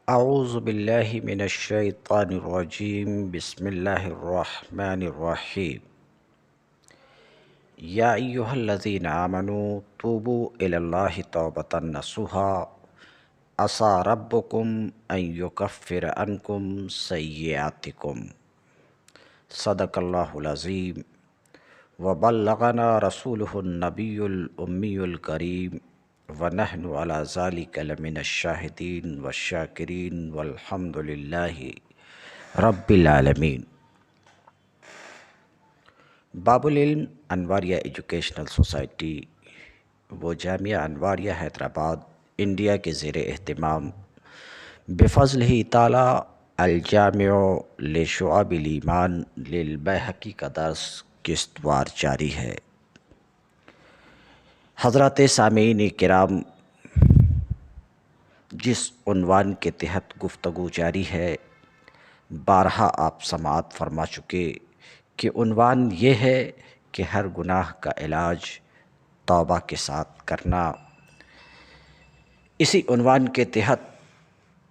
اعوذ باللہ من الشیطان الرجیم بسم اللہ الرحمن الرحیم یا ایہا الذین آمنوا توبوا الی اللہ توبۃ نصوحا عسیٰ ربکم ان یکفر عنکم سیئاتکم صدق اللہ العظیم وبلغنا رسولہ النبی الامی الکریم ونحن علی ذلک لمن الشاہدین والشاکرین والحمد للہ رب العالمین۔ باب العلم انواریہ ایجوکیشنل سوسائٹی و جامعہ انواریہ حیدرآباد انڈیا کے زیر اہتمام بفضلہ تعالی الجامع لشعب الایمان للبیہقی کا درس قسط وار جاری ہے۔ حضرات سامعین کرام، جس عنوان کے تحت گفتگو جاری ہے بارہا آپ سماعت فرما چکے کہ عنوان یہ ہے کہ ہر گناہ کا علاج توبہ کے ساتھ کرنا۔ اسی عنوان کے تحت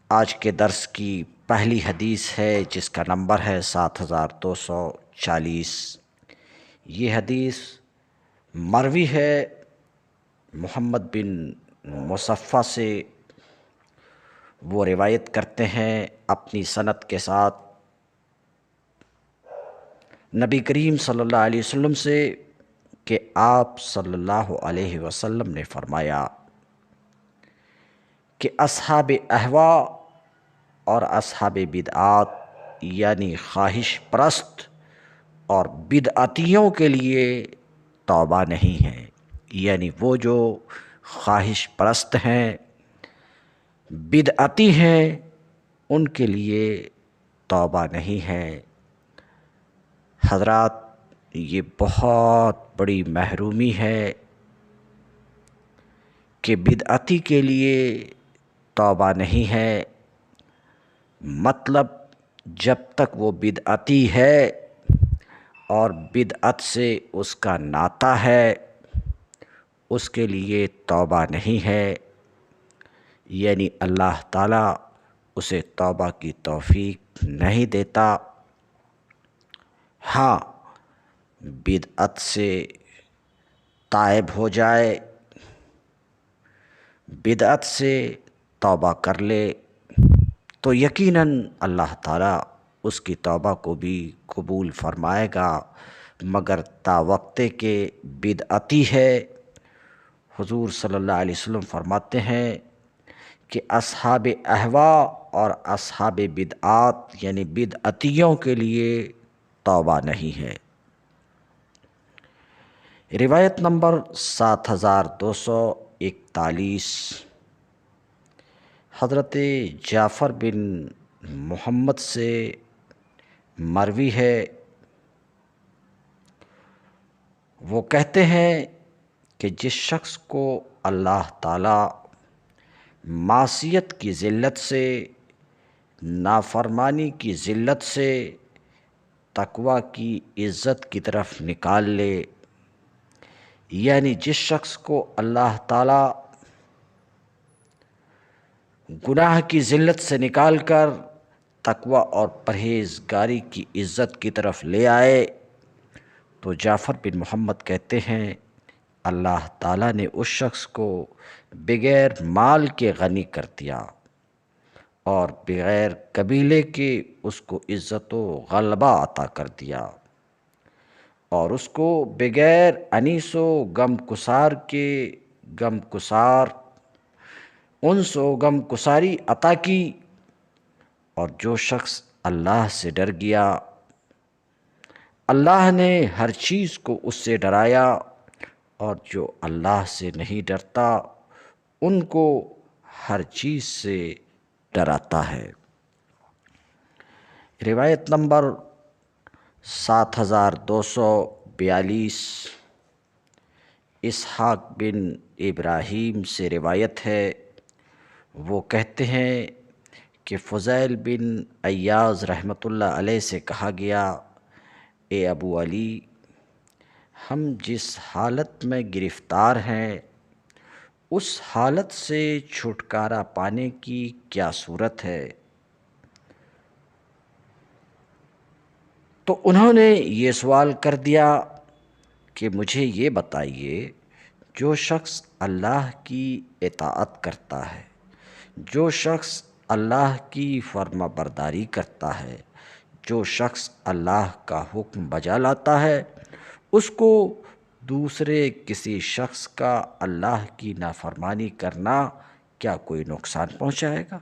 آج کے درس کی پہلی حدیث ہے جس کا نمبر ہے 7240۔ یہ حدیث مروی ہے محمد بن مصفہ سے۔ وہ روایت کرتے ہیں اپنی سند کے ساتھ نبی کریم صلی اللہ علیہ وسلم سے کہ آپ صلی اللہ علیہ وسلم نے فرمایا کہ اصحاب اہوا اور اصحاب بدعات یعنی خواہش پرست اور بدعتیوں کے لیے توبہ نہیں ہے، یعنی وہ جو خواہش پرست ہیں، بدعتی ہیں، ان کے لیے توبہ نہیں ہے۔ حضرات، یہ بہت بڑی محرومی ہے کہ بدعتی کے لیے توبہ نہیں ہے۔ مطلب جب تک وہ بدعتی ہے اور بدعت سے اس کا ناطہ ہے، اس کے لیے توبہ نہیں ہے، یعنی اللہ تعالیٰ اسے توبہ کی توفیق نہیں دیتا۔ ہاں، بدعت سے تائب ہو جائے، بدعت سے توبہ کر لے تو یقیناً اللہ تعالیٰ اس کی توبہ کو بھی قبول فرمائے گا، مگر تا وقتے کہ بدعتی ہے۔ حضور صلی اللہ علیہ وسلم فرماتے ہیں کہ اصحاب اہوا اور اصحاب بدعات یعنی بدعتیوں کے لیے توبہ نہیں ہے۔ روایت نمبر 7241، حضرت جعفر بن محمد سے مروی ہے۔ وہ کہتے ہیں کہ جس شخص کو اللہ تعالیٰ معصیت کی ذلت سے، نافرمانی کی ذلت سے تقوی کی عزت کی طرف نکال لے، یعنی جس شخص کو اللہ تعالیٰ گناہ کی ذلت سے نکال کر تقوی اور پرہیزگاری کی عزت کی طرف لے آئے، تو جعفر بن محمد کہتے ہیں اللہ تعالیٰ نے اس شخص کو بغیر مال کے غنی کر دیا اور بغیر قبیلے کے اس کو عزت و غلبہ عطا کر دیا، اور اس کو بغیر انیس و غمگسار کے انس و غمگساری عطا کی۔ اور جو شخص اللہ سے ڈر گیا، اللہ نے ہر چیز کو اس سے ڈرایا، اور جو اللہ سے نہیں ڈرتا ان کو ہر چیز سے ڈراتا ہے۔ روایت نمبر 7242، اسحاق بن ابراہیم سے روایت ہے۔ وہ کہتے ہیں کہ فضیل بن عیاض رحمۃ اللہ علیہ سے کہا گیا، اے ابو علی، ہم جس حالت میں گرفتار ہیں اس حالت سے چھٹکارا پانے کی کیا صورت ہے؟ تو انہوں نے یہ سوال کر دیا کہ مجھے یہ بتائیے، جو شخص اللہ کی اطاعت کرتا ہے، جو شخص اللہ کی فرما برداری کرتا ہے، جو شخص اللہ کا حکم بجا لاتا ہے، اس کو دوسرے کسی شخص کا اللہ کی نافرمانی کرنا کیا کوئی نقصان پہنچائے گا؟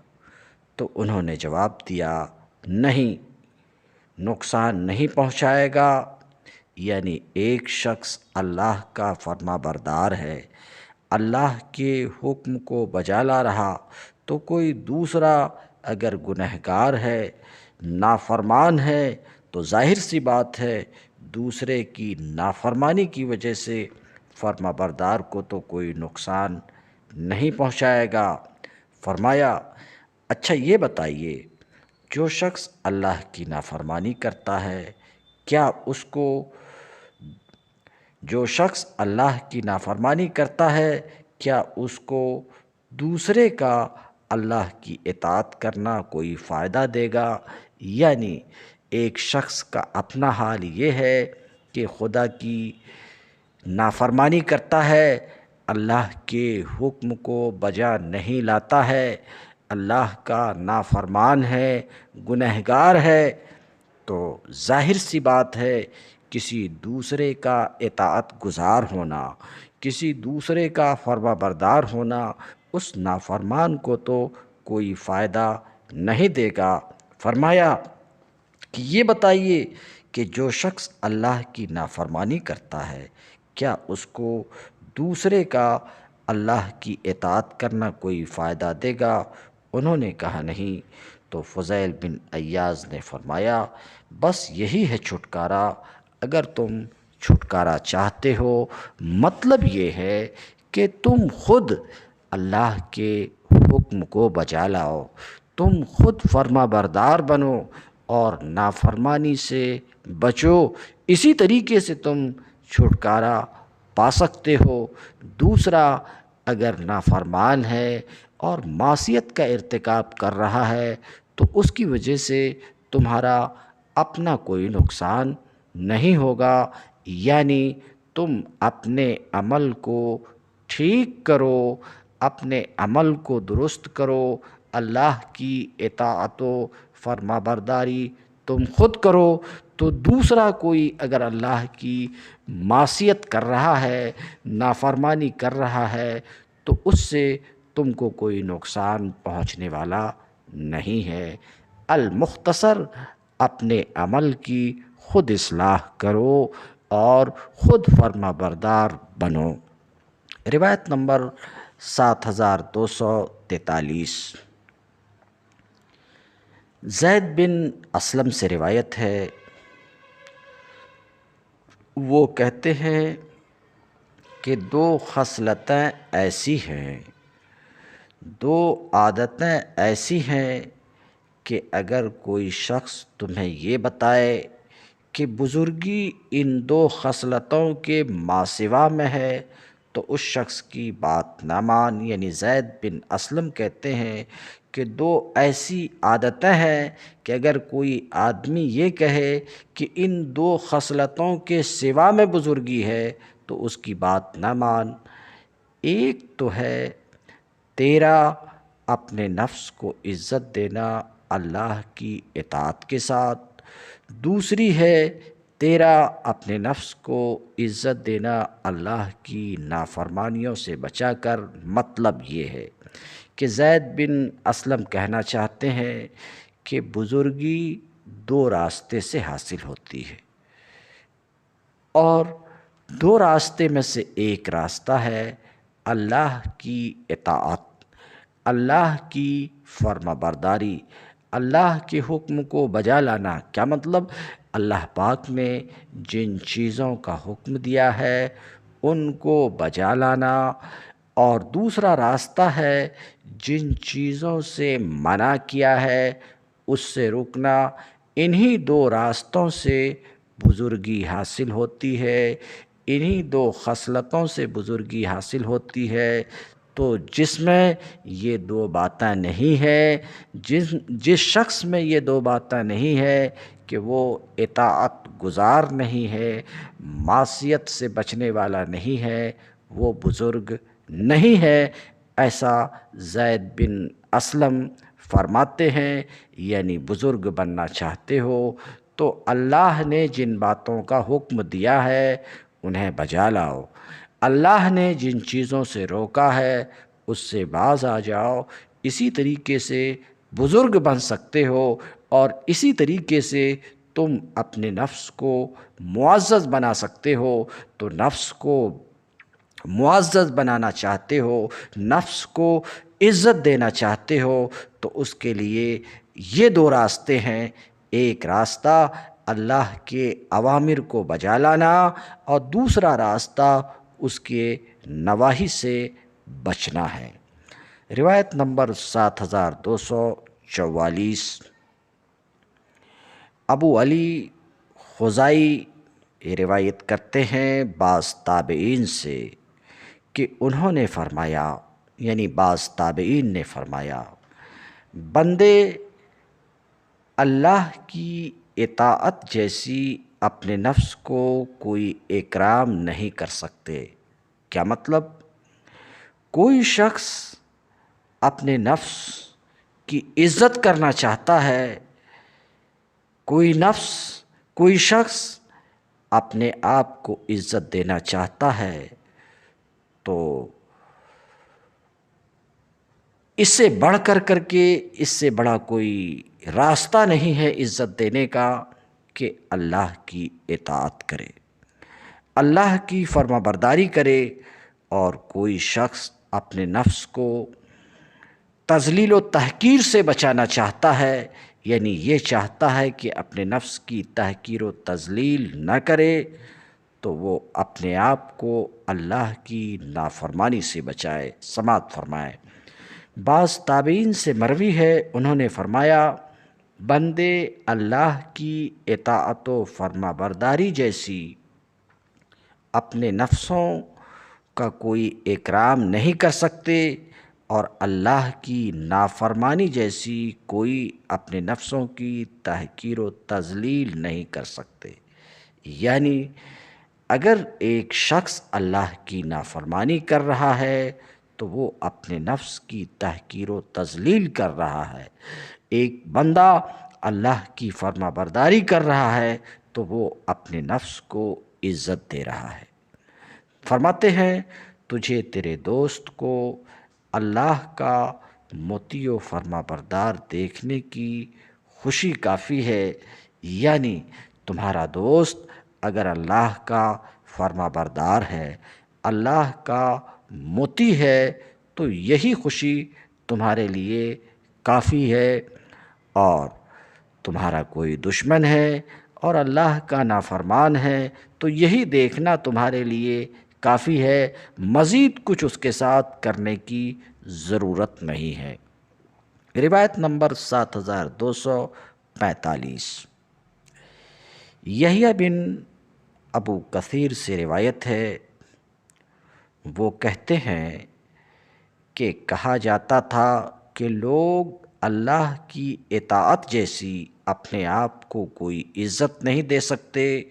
تو انہوں نے جواب دیا، نہیں، نقصان نہیں پہنچائے گا۔ یعنی ایک شخص اللہ کا فرما بردار ہے، اللہ کے حکم کو بجا لا رہا، تو کوئی دوسرا اگر گنہگار ہے، نافرمان ہے، تو ظاہر سی بات ہے دوسرے کی نافرمانی کی وجہ سے فرما بردار کو تو کوئی نقصان نہیں پہنچائے گا۔ فرمایا، اچھا یہ بتائیے، جو شخص اللہ کی نافرمانی کرتا ہے، کیا اس کو جو شخص اللہ کی نافرمانی کرتا ہے، کیا اس کو دوسرے کا اللہ کی اطاعت کرنا کوئی فائدہ دے گا؟ یعنی ایک شخص کا اپنا حال یہ ہے کہ خدا کی نافرمانی کرتا ہے، اللہ کے حکم کو بجا نہیں لاتا ہے، اللہ کا نافرمان ہے، گنہگار ہے، تو ظاہر سی بات ہے کسی دوسرے کا اطاعت گزار ہونا، کسی دوسرے کا فرما بردار ہونا اس نافرمان کو تو کوئی فائدہ نہیں دے گا۔ فرمایا کہ یہ بتائیے کہ جو شخص اللہ کی نافرمانی کرتا ہے، کیا اس کو دوسرے کا اللہ کی اطاعت کرنا کوئی فائدہ دے گا؟ انہوں نے کہا نہیں۔ تو فضیل بن عیاض نے فرمایا، بس یہی ہے چھٹکارا، اگر تم چھٹکارا چاہتے ہو، مطلب یہ ہے کہ تم خود اللہ کے حکم کو بجا لاؤ، تم خود فرما بردار بنو اور نافرمانی سے بچو، اسی طریقے سے تم چھٹکارا پا سکتے ہو۔ دوسرا اگر نافرمان ہے اور معصیت کا ارتکاب کر رہا ہے تو اس کی وجہ سے تمہارا اپنا کوئی نقصان نہیں ہوگا، یعنی تم اپنے عمل کو ٹھیک کرو، اپنے عمل کو درست کرو، اللہ کی اطاعت و فرما برداری تم خود کرو، تو دوسرا کوئی اگر اللہ کی معصیت کر رہا ہے، نافرمانی کر رہا ہے، تو اس سے تم کو کوئی نقصان پہنچنے والا نہیں ہے۔ المختصر، اپنے عمل کی خود اصلاح کرو اور خود فرما بردار بنو۔ روایت نمبر 7243۔ زید بن اسلم سے روایت ہے، وہ کہتے ہیں کہ دو خصلتیں ایسی ہیں، دو عادتیں ایسی ہیں کہ اگر کوئی شخص تمہیں یہ بتائے کہ بزرگی ان دو خصلتوں کے ماسوا میں ہے تو اس شخص کی بات نہ مان۔ یعنی زید بن اسلم کہتے ہیں کہ دو ایسی عادتیں ہیں کہ اگر کوئی آدمی یہ کہے کہ ان دو خصلتوں کے سوا میں بزرگی ہے تو اس کی بات نہ مان۔ ایک تو ہے تیرا اپنے نفس کو عزت دینا اللہ کی اطاعت کے ساتھ، دوسری ہے تیرا اپنے نفس کو عزت دینا اللہ کی نافرمانیوں سے بچا کر۔ مطلب یہ ہے کہ زید بن اسلم کہنا چاہتے ہیں کہ بزرگی دو راستے سے حاصل ہوتی ہے، اور دو راستے میں سے ایک راستہ ہے اللہ کی اطاعت، اللہ کی فرما برداری، اللہ کے حکم کو بجا لانا۔ کیا مطلب؟ اللہ پاک نے جن چیزوں کا حکم دیا ہے ان کو بجا لانا، اور دوسرا راستہ ہے جن چیزوں سے منع کیا ہے اس سے رکنا۔ انہی دو راستوں سے بزرگی حاصل ہوتی ہے، انہی دو خصلتوں سے بزرگی حاصل ہوتی ہے۔ تو جس میں یہ دو باتیں نہیں ہے، جس شخص میں یہ دو باتیں نہیں ہے کہ وہ اطاعت گزار نہیں ہے، معصیت سے بچنے والا نہیں ہے، وہ بزرگ نہیں ہے۔ ایسا زید بن اسلم فرماتے ہیں، یعنی بزرگ بننا چاہتے ہو تو اللہ نے جن باتوں کا حکم دیا ہے انہیں بجا لاؤ، اللہ نے جن چیزوں سے روکا ہے اس سے باز آ جاؤ۔ اسی طریقے سے بزرگ بن سکتے ہو، اور اسی طریقے سے تم اپنے نفس کو معزز بنا سکتے ہو۔ تو نفس کو معزز بنانا چاہتے ہو، نفس کو عزت دینا چاہتے ہو، تو اس کے لیے یہ دو راستے ہیں۔ ایک راستہ اللہ کے اوامر کو بجا لانا، اور دوسرا راستہ اس کے نواہی سے بچنا ہے۔ روایت نمبر 7244، ابو علی خزائی یہ روایت کرتے ہیں بعض تابعین سے کہ انہوں نے فرمایا، یعنی بعض تابعین نے فرمایا، بندے اللہ کی اطاعت جیسی اپنے نفس کو کوئی اکرام نہیں کر سکتے۔ کیا مطلب؟ کوئی شخص اپنے نفس کی عزت کرنا چاہتا ہے، کوئی شخص اپنے آپ کو عزت دینا چاہتا ہے، تو اس سے بڑھ کر کے اس سے بڑا کوئی راستہ نہیں ہے عزت دینے کا کہ اللہ کی اطاعت کرے، اللہ کی فرما برداری کرے۔ اور کوئی شخص اپنے نفس کو تذلیل و تحقیر سے بچانا چاہتا ہے، یعنی یہ چاہتا ہے کہ اپنے نفس کی تحقیر و تذلیل نہ کرے، تو وہ اپنے آپ کو اللہ کی نافرمانی سے بچائے۔ سماعت فرمائے، بعض تابعین سے مروی ہے، انہوں نے فرمایا، بندے اللہ کی اطاعت و فرما برداری جیسی اپنے نفسوں کا کوئی اکرام نہیں کر سکتے، اور اللہ کی نافرمانی جیسی کوئی اپنے نفسوں کی تحقیر و تذلیل نہیں کر سکتے۔ یعنی اگر ایک شخص اللہ کی نافرمانی کر رہا ہے تو وہ اپنے نفس کی تحقیر و تذلیل کر رہا ہے، ایک بندہ اللہ کی فرما برداری کر رہا ہے تو وہ اپنے نفس کو عزت دے رہا ہے۔ فرماتے ہیں، تجھے تیرے دوست کو اللہ کا مطیع و فرما بردار دیکھنے کی خوشی کافی ہے، یعنی تمہارا دوست اگر اللہ کا فرما بردار ہے، اللہ کا مطیع ہے، تو یہی خوشی تمہارے لیے کافی ہے۔ اور تمہارا کوئی دشمن ہے اور اللہ کا نافرمان ہے تو یہی دیکھنا تمہارے لیے کافی ہے، مزید کچھ اس کے ساتھ کرنے کی ضرورت نہیں ہے۔ روایت نمبر 7245، یحییٰ بن ابو کثیر سے روایت ہے، وہ کہتے ہیں کہ کہا جاتا تھا کہ لوگ اللہ کی اطاعت جیسی اپنے آپ کو کوئی عزت نہیں دے سکتے،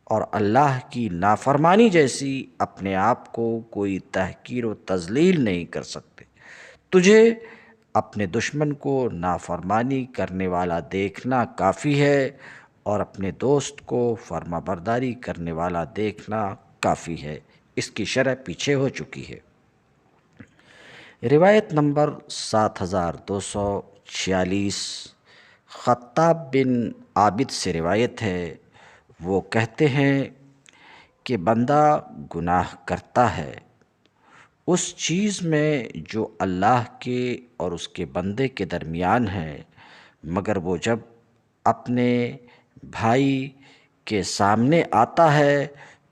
اور اللہ کی نافرمانی جیسی اپنے آپ کو کوئی تحقیر و تذلیل نہیں کر سکتے۔ تجھے اپنے دشمن کو نافرمانی کرنے والا دیکھنا کافی ہے، اور اپنے دوست کو فرما برداری کرنے والا دیکھنا کافی ہے۔ اس کی شرح پیچھے ہو چکی ہے۔ روایت نمبر 7246، خطاب بن عابد سے روایت ہے، وہ کہتے ہیں کہ بندہ گناہ کرتا ہے اس چیز میں جو اللہ کے اور اس کے بندے کے درمیان ہے، مگر وہ جب اپنے بھائی کے سامنے آتا ہے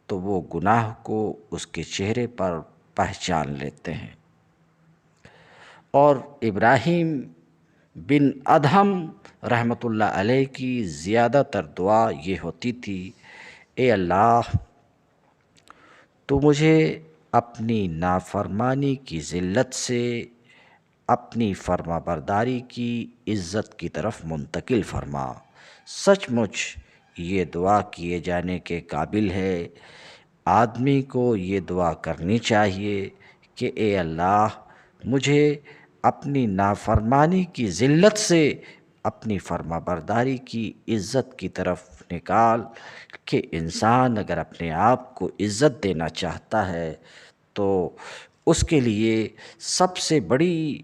تو وہ گناہ کو اس کے چہرے پر پہچان لیتے ہیں۔ اور ابراہیم بن ادہم رحمۃ اللہ علیہ کی زیادہ تر دعا یہ ہوتی تھی، اے اللہ تو مجھے اپنی نافرمانی کی ذلت سے اپنی فرما برداری کی عزت کی طرف منتقل فرما۔ سچ مچ یہ دعا کیے جانے کے قابل ہے۔ آدمی کو یہ دعا کرنی چاہیے کہ اے اللہ مجھے اپنی نافرمانی کی ذلت سے اپنی فرما برداری کی عزت کی طرف نکال۔ کہ انسان اگر اپنے آپ کو عزت دینا چاہتا ہے تو اس کے لیے سب سے بڑی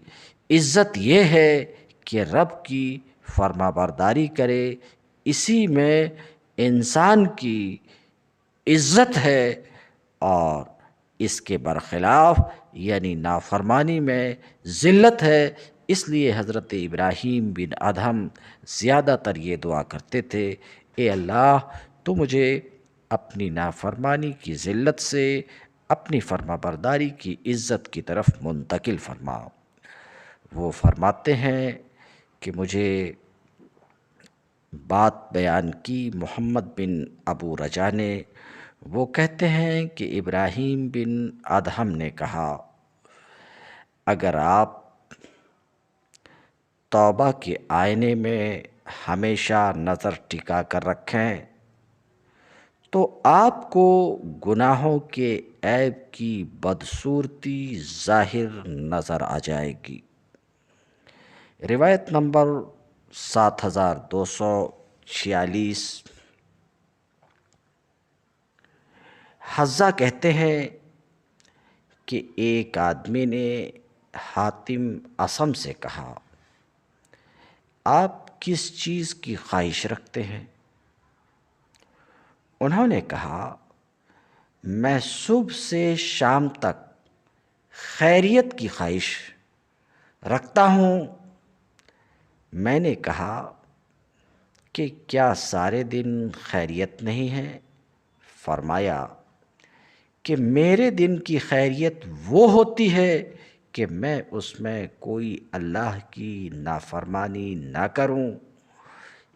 عزت یہ ہے کہ رب کی فرما برداری کرے۔ اسی میں انسان کی عزت ہے، اور اس کے برخلاف یعنی نافرمانی میں ذلت ہے۔ اس لیے حضرت ابراہیم بن ادہم زیادہ تر یہ دعا کرتے تھے، اے اللہ تو مجھے اپنی نافرمانی کی ذلت سے اپنی فرما برداری کی عزت کی طرف منتقل فرما۔ وہ فرماتے ہیں کہ مجھے بات بیان کی محمد بن ابو رجا نے۔ وہ کہتے ہیں کہ ابراہیم بن ادہم نے کہا، اگر آپ توبہ کے آئینے میں ہمیشہ نظر ٹکا کر رکھیں تو آپ کو گناہوں کے عیب کی بدصورتی ظاہر نظر آ جائے گی۔ روایت نمبر 7246۔ حذا کہتے ہیں کہ ایک آدمی نے حاتم اصم سے کہا، آپ کس چیز کی خواہش رکھتے ہیں؟ انہوں نے کہا، میں صبح سے شام تک خیریت کی خواہش رکھتا ہوں۔ میں نے کہا کہ کیا سارے دن خیریت نہیں ہے؟ فرمایا کہ میرے دن کی خیریت وہ ہوتی ہے کہ میں اس میں کوئی اللہ کی نافرمانی نہ کروں،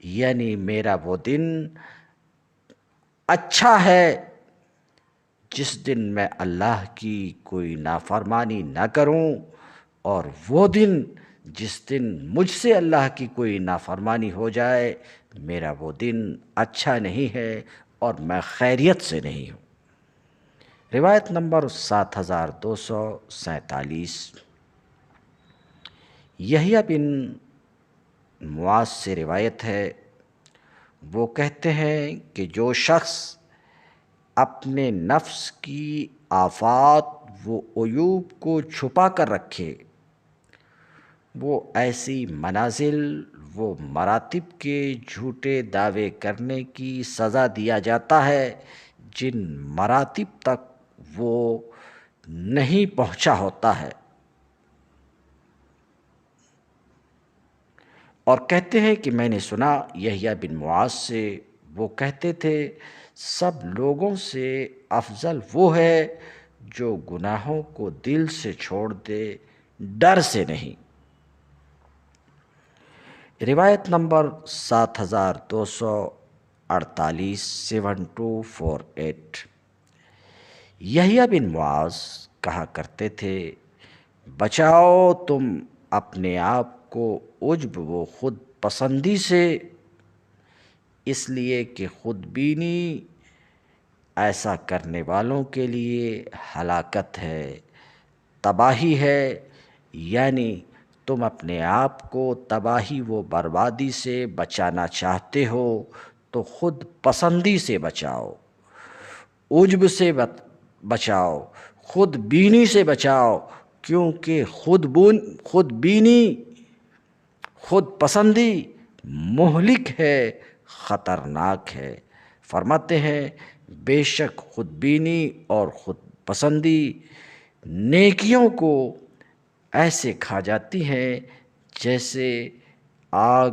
یعنی میرا وہ دن اچھا ہے جس دن میں اللہ کی کوئی نافرمانی نہ کروں، اور وہ دن جس دن مجھ سے اللہ کی کوئی نافرمانی ہو جائے میرا وہ دن اچھا نہیں ہے اور میں خیریت سے نہیں ہوں۔ روایت نمبر 7247۔ یحییٰ بن معاذ سے روایت ہے، وہ کہتے ہیں کہ جو شخص اپنے نفس کی آفات و عیوب کو چھپا کر رکھے وہ ایسی منازل و مراتب کے جھوٹے دعوے کرنے کی سزا دیا جاتا ہے جن مراتب تک وہ نہیں پہنچا ہوتا ہے۔ اور کہتے ہیں کہ میں نے سنا یحییٰ بن معاذ سے، وہ کہتے تھے سب لوگوں سے افضل وہ ہے جو گناہوں کو دل سے چھوڑ دے، ڈر سے نہیں۔ روایت نمبر 7248 7248۔ یحییٰ بن معاذ کہا کرتے تھے، بچاؤ تم اپنے آپ کو عجب و خود پسندی سے، اس لیے کہ خود بینی ایسا کرنے والوں کے لیے ہلاکت ہے، تباہی ہے۔ یعنی تم اپنے آپ کو تباہی و بربادی سے بچانا چاہتے ہو تو خود پسندی سے بچاؤ، عجب سے بچاؤ، خود بینی سے بچاؤ، کیونکہ خود بینی، خود پسندی مہلک ہے، خطرناک ہے۔ فرماتے ہیں بے شک خود بینی اور خود پسندی نیکیوں کو ایسے کھا جاتی ہیں جیسے آگ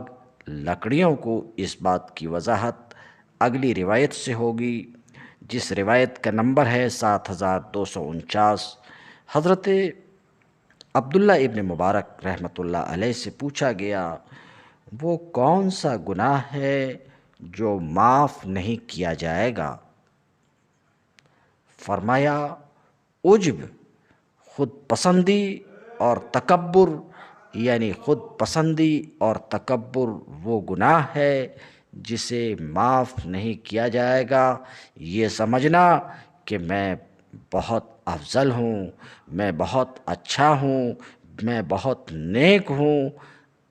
لکڑیوں کو۔ اس بات کی وضاحت اگلی روایت سے ہوگی، جس روایت کا نمبر ہے 7249۔ حضرت عبداللہ ابن مبارک رحمۃ اللہ علیہ سے پوچھا گیا، وہ کون سا گناہ ہے جو معاف نہیں کیا جائے گا؟ فرمایا عجب خود پسندی اور تکبر، یعنی خود پسندی اور تکبر وہ گناہ ہے جسے معاف نہیں کیا جائے گا۔ یہ سمجھنا کہ میں بہت افضل ہوں، میں بہت اچھا ہوں، میں بہت نیک ہوں،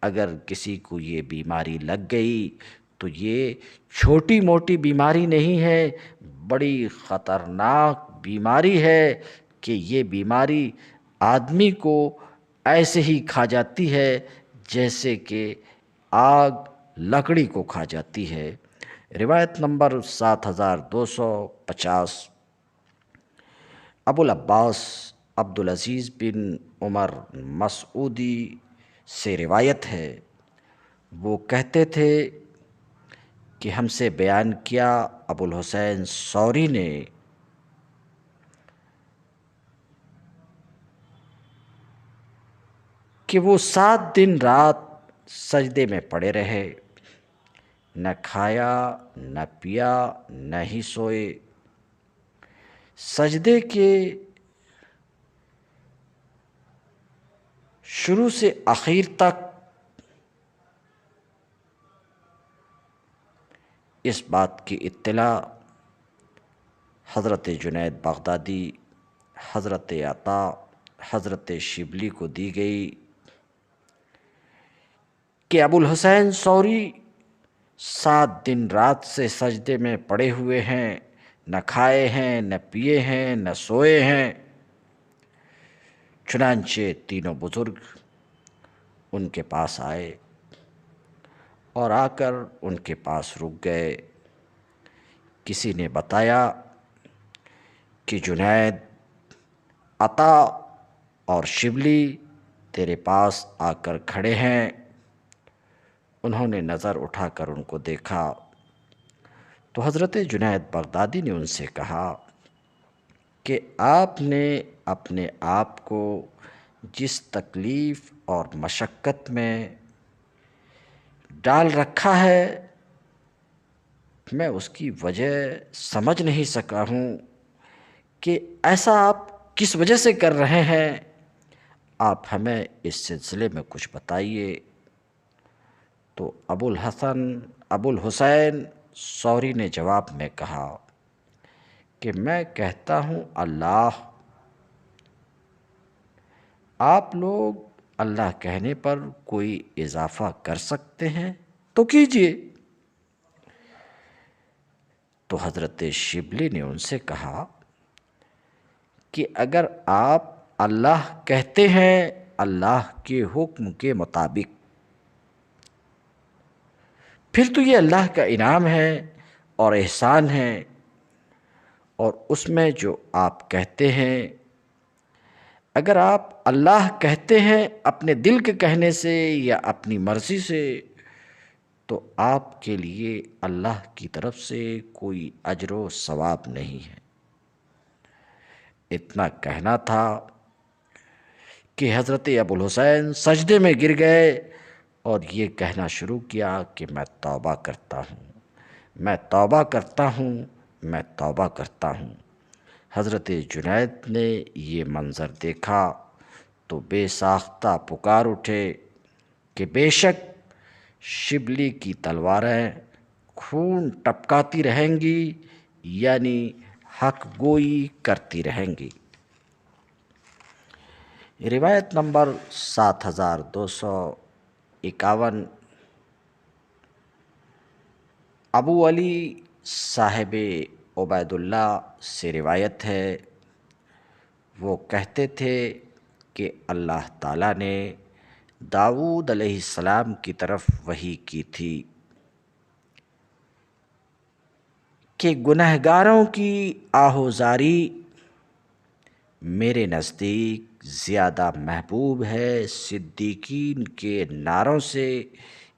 اگر کسی کو یہ بیماری لگ گئی تو یہ چھوٹی موٹی بیماری نہیں ہے، بڑی خطرناک بیماری ہے کہ یہ بیماری آدمی کو ایسے ہی کھا جاتی ہے جیسے کہ آگ لکڑی کو کھا جاتی ہے۔ روایت نمبر 7250۔ ابو العباس عبدالعزیز بن عمر مسعودی سے روایت ہے، وہ کہتے تھے کہ ہم سے بیان کیا ابو الحسین ثوری نے کہ وہ 7 دن رات سجدے میں پڑے رہے، نہ کھایا نہ پیا نہ ہی سوئے۔ سجدے کے شروع سے آخر تک اس بات کی اطلاع حضرت جنید بغدادی، حضرت عطا، حضرت شبلی کو دی گئی کہ ابو الحسین ثوری 7 دن رات سے سجدے میں پڑے ہوئے ہیں، نہ کھائے ہیں نہ پیے ہیں نہ سوئے ہیں۔ چنانچہ تینوں بزرگ ان کے پاس آئے اور آ کر ان کے پاس رک گئے۔ کسی نے بتایا کہ جنید، عطا اور شبلی تیرے پاس آ کر کھڑے ہیں۔ انہوں نے نظر اٹھا کر ان کو دیکھا تو حضرت جنید بغدادی نے ان سے کہا کہ آپ نے اپنے آپ کو جس تکلیف اور مشقت میں ڈال رکھا ہے، میں اس کی وجہ سمجھ نہیں سکا ہوں کہ ایسا آپ کس وجہ سے کر رہے ہیں، آپ ہمیں اس سلسلے میں کچھ بتائیے۔ تو ابو الحسین ثوری نے جواب میں کہا کہ میں کہتا ہوں اللہ۔ آپ لوگ اللہ کہنے پر کوئی اضافہ کر سکتے ہیں تو کیجئے۔ تو حضرت شبلی نے ان سے کہا کہ اگر آپ اللہ کہتے ہیں اللہ کے حکم کے مطابق، پھر تو یہ اللہ کا انعام ہے اور احسان ہے، اور اس میں جو آپ کہتے ہیں، اگر آپ اللہ کہتے ہیں اپنے دل کے کہنے سے یا اپنی مرضی سے، تو آپ کے لیے اللہ کی طرف سے کوئی اجر و ثواب نہیں ہے۔ اتنا کہنا تھا کہ حضرت ابو الحسین سجدے میں گر گئے اور یہ کہنا شروع کیا کہ میں توبہ کرتا ہوں، میں توبہ کرتا ہوں، میں توبہ کرتا ہوں۔ حضرت جنید نے یہ منظر دیکھا تو بے ساختہ پکار اٹھے کہ بے شک شبلی کی تلواریں خون ٹپکاتی رہیں گی، یعنی حق گوئی کرتی رہیں گی۔ روایت نمبر 7251۔ ابو علی صاحب عبید اللہ سے روایت ہے، وہ کہتے تھے کہ اللہ تعالیٰ نے داؤد علیہ السلام کی طرف وحی کی تھی کہ گنہگاروں کی آہوزاری میرے نزدیک زیادہ محبوب ہے صدیقین کے نعروں سے،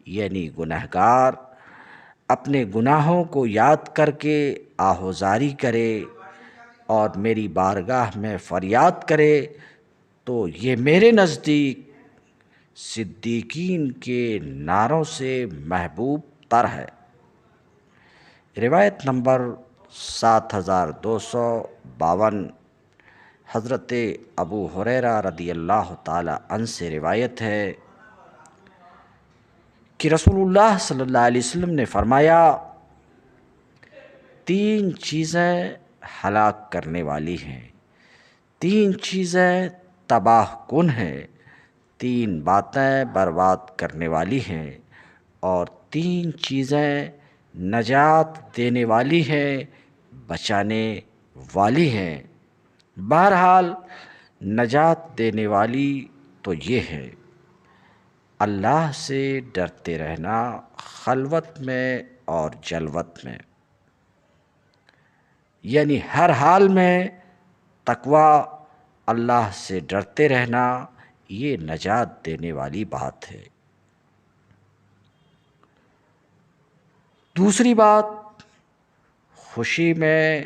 یعنی گنہگار اپنے گناہوں کو یاد کر کے آہوزاری کرے اور میری بارگاہ میں فریاد کرے تو یہ میرے نزدیک صدیقین کے نعروں سے محبوب تر ہے۔ روایت نمبر 7252۔ حضرت ابو ہریرہ رضی اللہ تعالی عنہ سے روایت ہے کہ رسول اللہ صلی اللہ علیہ وسلم نے فرمایا، تین چیزیں ہلاک کرنے والی ہیں، تین چیزیں تباہ کن ہیں، تین باتیں برباد کرنے والی ہیں، اور تین چیزیں نجات دینے والی ہیں، بچانے والی ہیں۔ بہرحال نجات دینے والی تو یہ ہے، اللہ سے ڈرتے رہنا خلوت میں اور جلوت میں، یعنی ہر حال میں تقوی، اللہ سے ڈرتے رہنا، یہ نجات دینے والی بات ہے۔ دوسری بات، خوشی میں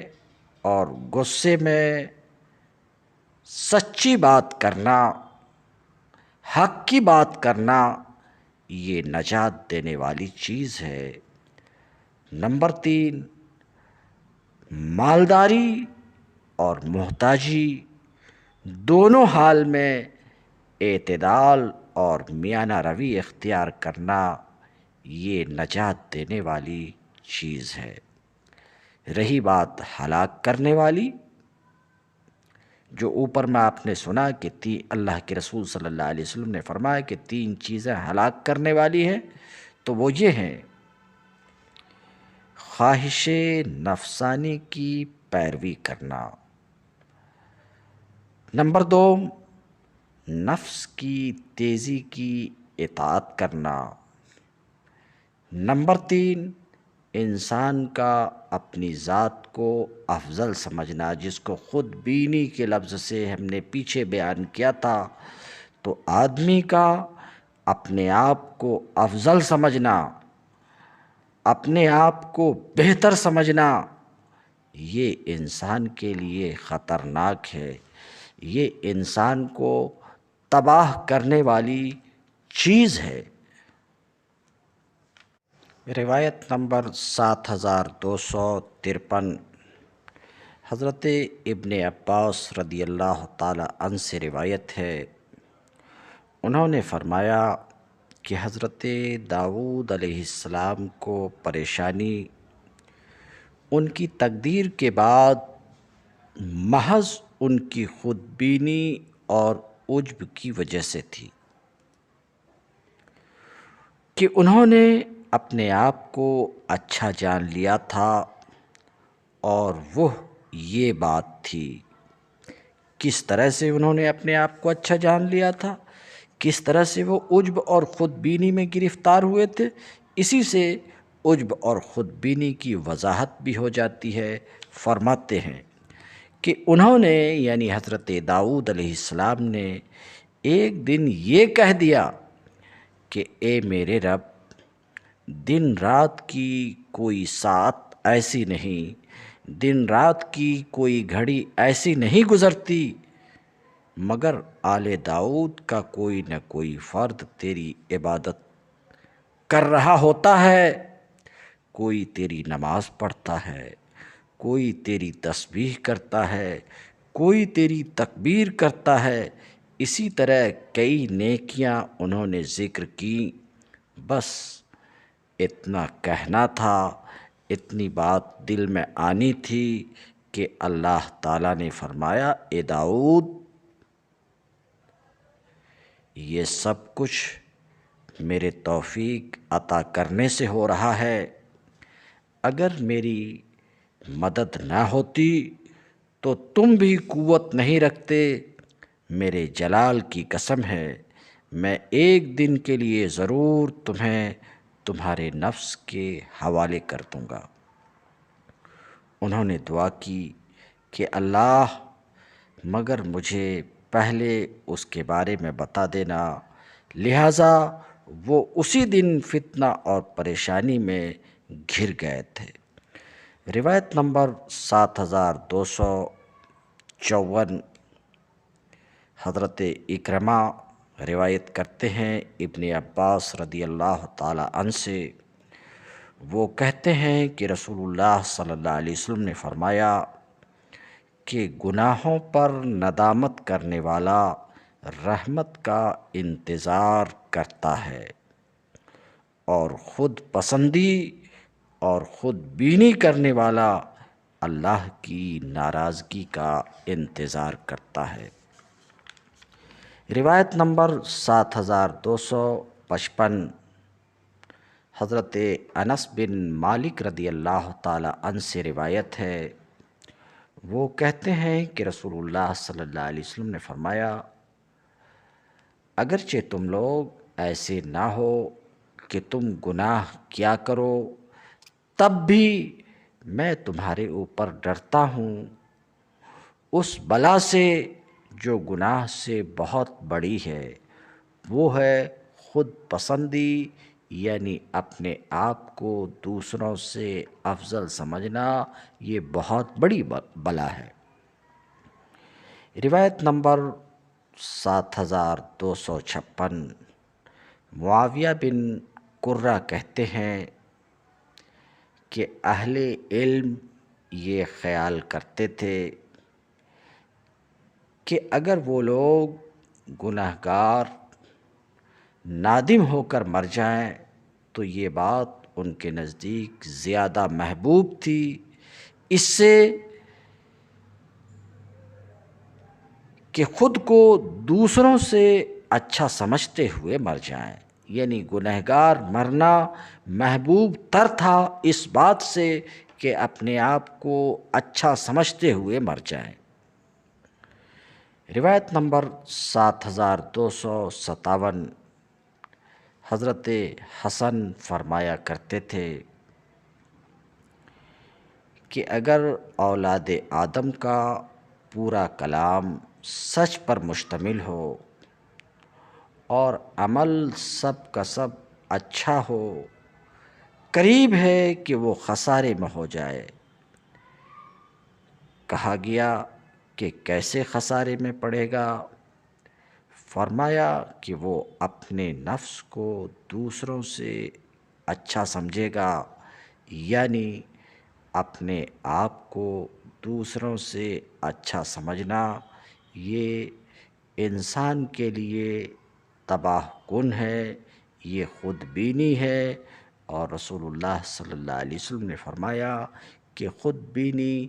اور غصے میں سچی بات کرنا، حق کی بات کرنا، یہ نجات دینے والی چیز ہے۔ نمبر 3، مالداری اور محتاجی دونوں حال میں اعتدال اور میانہ روی اختیار کرنا، یہ نجات دینے والی چیز ہے۔ رہی بات ہلاک کرنے والی، جو اوپر میں آپ نے سنا کہ اللہ کے رسول صلی اللہ علیہ وسلم نے فرمایا کہ تین چیزیں ہلاک کرنے والی ہیں، تو وہ یہ ہیں: خواہش نفسانی کی پیروی کرنا، نمبر 2، نفس کی تیزی کی اطاعت کرنا، نمبر 3، انسان کا اپنی ذات کو افضل سمجھنا، جس کو خود بینی کے لفظ سے ہم نے پیچھے بیان کیا تھا۔ تو آدمی کا اپنے آپ کو افضل سمجھنا، اپنے آپ کو بہتر سمجھنا، یہ انسان کے لیے خطرناک ہے، یہ انسان کو تباہ کرنے والی چیز ہے۔ روایت نمبر 7253، حضرت ابن عباس رضی اللہ تعالی عنہ سے روایت ہے، انہوں نے فرمایا کہ حضرت داؤد علیہ السلام کو پریشانی ان کی تقدیر کے بعد محض ان کی خود بینی اور عجب کی وجہ سے تھی کہ انہوں نے اپنے آپ کو اچھا جان لیا تھا، اور وہ یہ بات تھی۔ کس طرح سے انہوں نے اپنے آپ کو اچھا جان لیا تھا، کس طرح سے وہ عجب اور خود بینی میں گرفتار ہوئے تھے، اسی سے عجب اور خود بینی کی وضاحت بھی ہو جاتی ہے۔ فرماتے ہیں کہ انہوں نے، یعنی حضرت داؤد علیہ السلام نے، ایک دن یہ کہہ دیا کہ اے میرے رب، دن رات کی کوئی ساعت ایسی نہیں، دن رات کی کوئی گھڑی ایسی نہیں گزرتی مگر آل داؤد کا کوئی نہ کوئی فرد تیری عبادت کر رہا ہوتا ہے، کوئی تیری نماز پڑھتا ہے، کوئی تیری تسبیح کرتا ہے، کوئی تیری تکبیر کرتا ہے۔ اسی طرح کئی نیکیاں انہوں نے ذکر کی۔ بس اتنا کہنا تھا، اتنی بات دل میں آنی تھی کہ اللہ تعالیٰ نے فرمایا، اے داؤد، یہ سب کچھ میرے توفیق عطا کرنے سے ہو رہا ہے، اگر میری مدد نہ ہوتی تو تم بھی قوت نہیں رکھتے۔ میرے جلال کی قسم ہے، میں ایک دن کے لیے ضرور تمہیں تمہارے نفس کے حوالے کر دوں گا۔ انہوں نے دعا کی کہ اللہ، مگر مجھے پہلے اس کے بارے میں بتا دینا۔ لہٰذا وہ اسی دن فتنہ اور پریشانی میں گھر گئے تھے۔ روایت نمبر 7254، حضرت اکرمہ روایت کرتے ہیں ابن عباس رضی اللہ تعالی عنہ سے، وہ کہتے ہیں کہ رسول اللہ صلی اللہ علیہ وسلم نے فرمایا کہ گناہوں پر ندامت کرنے والا رحمت کا انتظار کرتا ہے، اور خود پسندی اور خود بینی کرنے والا اللہ کی ناراضگی کا انتظار کرتا ہے۔ روایت نمبر 7255، حضرت انس بن مالک رضی اللہ تعالی عنہ سے روایت ہے۔ وہ کہتے ہیں کہ رسول اللہ صلی اللہ علیہ وسلم نے فرمایا، اگرچہ تم لوگ ایسے نہ ہو کہ تم گناہ کیا کرو، تب بھی میں تمہارے اوپر ڈرتا ہوں اس بلا سے جو گناہ سے بہت بڑی ہے، وہ ہے خود پسندی، یعنی اپنے آپ کو دوسروں سے افضل سمجھنا۔ یہ بہت بڑی بلا ہے۔ روایت نمبر 7256، معاویہ بن قرہ کہتے ہیں کہ اہل علم یہ خیال کرتے تھے کہ اگر وہ لوگ گنہگار نادم ہو کر مر جائیں تو یہ بات ان کے نزدیک زیادہ محبوب تھی، اس سے کہ خود کو دوسروں سے اچھا سمجھتے ہوئے مر جائیں، یعنی گنہگار مرنا محبوب تر تھا اس بات سے کہ اپنے آپ کو اچھا سمجھتے ہوئے مر جائیں۔ روایت نمبر 7257، حضرت حسن فرمایا کرتے تھے کہ اگر اولاد آدم کا پورا کلام سچ پر مشتمل ہو اور عمل سب کا سب اچھا ہو، قریب ہے کہ وہ خسارے میں ہو جائے۔ کہا گیا کہ کیسے خسارے میں پڑے گا؟ فرمایا کہ وہ اپنے نفس کو دوسروں سے اچھا سمجھے گا، یعنی اپنے آپ کو دوسروں سے اچھا سمجھنا یہ انسان کے لیے تباہ کن ہے، یہ خود بینی ہے، اور رسول اللہ صلی اللہ علیہ وسلم نے فرمایا کہ خود بینی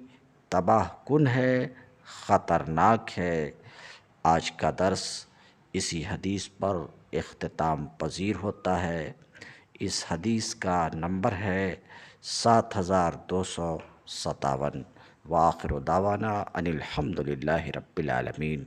تباہ کن ہے، خطرناک ہے۔ آج کا درس اسی حدیث پر اختتام پذیر ہوتا ہے۔ اس حدیث کا نمبر ہے 7257۔ وآخر دعوانا ان الحمد للہ رب العالمین۔